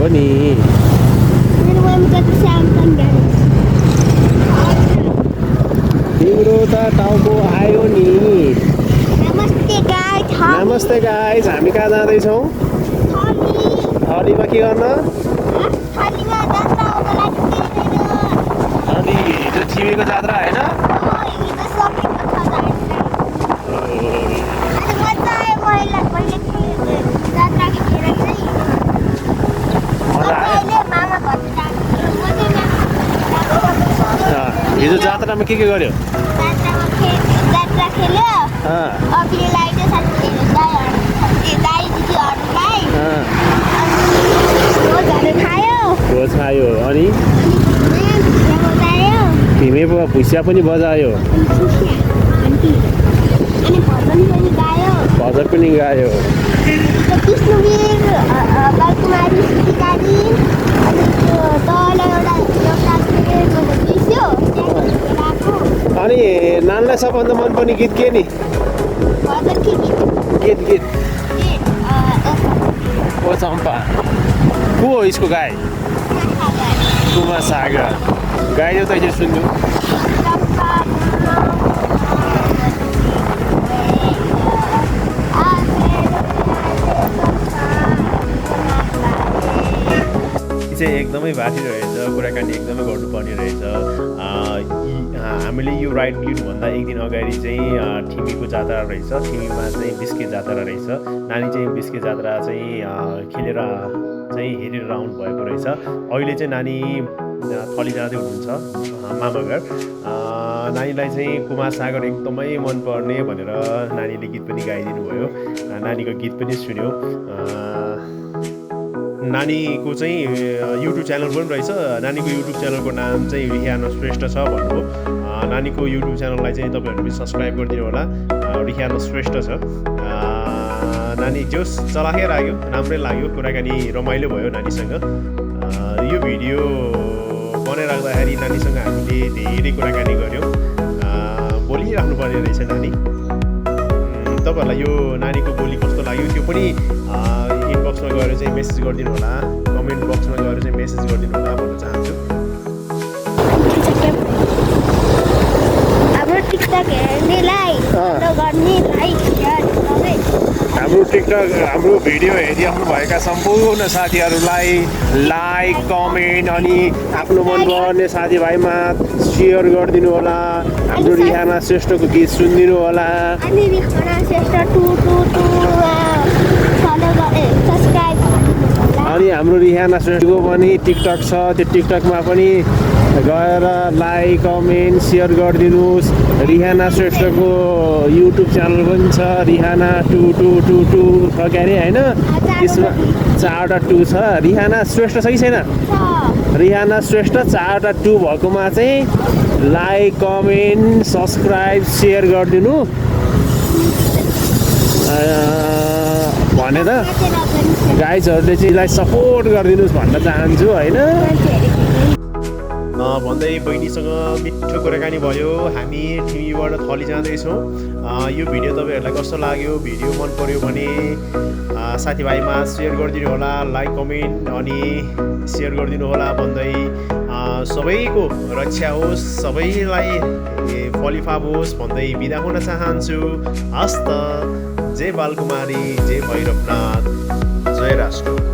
हो नि। तिम्रो त टाउको आयो नि। नमस्ते गाइज, हामी कहाँ जाँदैछौँ? थलीमा के गर्न? अनि हिजो छिमेको जात्रा होइन? हिजो जात्रामा के गर्यो? भोज खायो अनि तिमी भुसिया पनि बजायो, भजन पनि गायो। अनि नानीलाई सबभन्दा मनपर्ने गीत के नि? गीत ओ चम्पा। को हो यसको गाई? कुमार सागर। गाइदेऊ त यसो सुन्नु। चाहिँ एकदमै बाठी रहेछ, कुराकानी एकदमै गर्नुपर्ने रहेछ। हामीले यो राइड लिनुभन्दा एक दिन अगाडि चाहिँ ठिमीको जात्रा रहेछ। ठिमीमा चाहिँ बिस्के जात्रा रहेछ। नानी चाहिँ बिस्के जात्रा चाहिँ खेलेर चाहिँ हेरेर आउनु भएको रहेछ। अहिले चाहिँ नानी थली जाँदै हुनुहुन्छ मामाघर। नानीलाई चाहिँ कुमार सागर एकदमै मनपर्ने भनेर नानीले गीत पनि गाइदिनु भयो। नानीको गीत पनि सुन्यो। नानीको चाहिँ युट्युब च्यानल पनि रहेछ। नानीको युट्युब च्यानलको नाम चाहिँ रिहाना श्रेष्ठ छ भन्नुभयो। नानीको युट्युब च्यानललाई चाहिँ तपाईँहरू पनि सब्सक्राइब गरिदिनु होला। रिहाना श्रेष्ठ छ। नानी जोस चलाकै लाग्यो, राम्रै लाग्यो, कुराकानी रमाइलो भयो नानीसँग। यो भिडियो बनाइराख्दाखेरि नानीसँग हामीले धेरै कुराकानी गऱ्यौँ। बोलिराख्नुपर्ने रहेछ नानी। तपाईँहरूलाई यो नानीको बोली कस्तो लाग्यो त्यो पनि इनबक्समा गएर चाहिँ मेसेज गरिदिनु होला, कमेन्ट बक्समा गएर चाहिँ मेसेज गरिदिनु होला भन्न चाहन्छु। हाम्रो टिकटक हाम्रो भिडियो हेरिराख्नुभएका सम्पूर्ण साथीहरूलाई लाइक, कमेन्ट अनि आफ्नो मनपर्ने साथीभाइमा सेयर गरिदिनु होला। हाम्रो रिहाना श्रेष्ठको गीत सुनिदिनु होला। अनि हाम्रो रिहाना श्रेष्ठको पनि टिकटक छ, त्यो टिकटकमा पनि गएर लाइक, कमेन्ट, सेयर गरिदिनुहोस्। रिहाना श्रेष्ठको युट्युब च्यानल पनि छ, रिहाना 2222 छ के अरे होइन? त्यसमा 4वटा 2 छ। रिहाना श्रेष्ठ छ कि छैन? रिहाना श्रेष्ठ 4वटा 2 भएकोमा चाहिँ लाइक, कमेन्ट, सब्सक्राइब, सेयर गरिदिनु भनेर गाइजहरूले चाहिँ यसलाई सपोर्ट गरिदिनुहोस् भन्न चाहन्छु होइन। भन्दै बहिनीसँग मिठो कुराकानी भयो। हामी ठिमीबाट थली जाँदैछौँ। यो भिडियो तपाईँहरूलाई कस्तो लाग्यो? भिडियो मन पर्यो भने साथीभाइमा सेयर गरिदिनु होला, लाइक, कमेन्ट अनि सेयर गरिदिनु होला भन्दै सबैको रक्षा होस्, सबैलाई फलिफाप होस् भन्दै बिदा हुन चाहन्छु। हस्त। जय बालकुमारी, जय भैरवनाथ, जय राष्ट्र।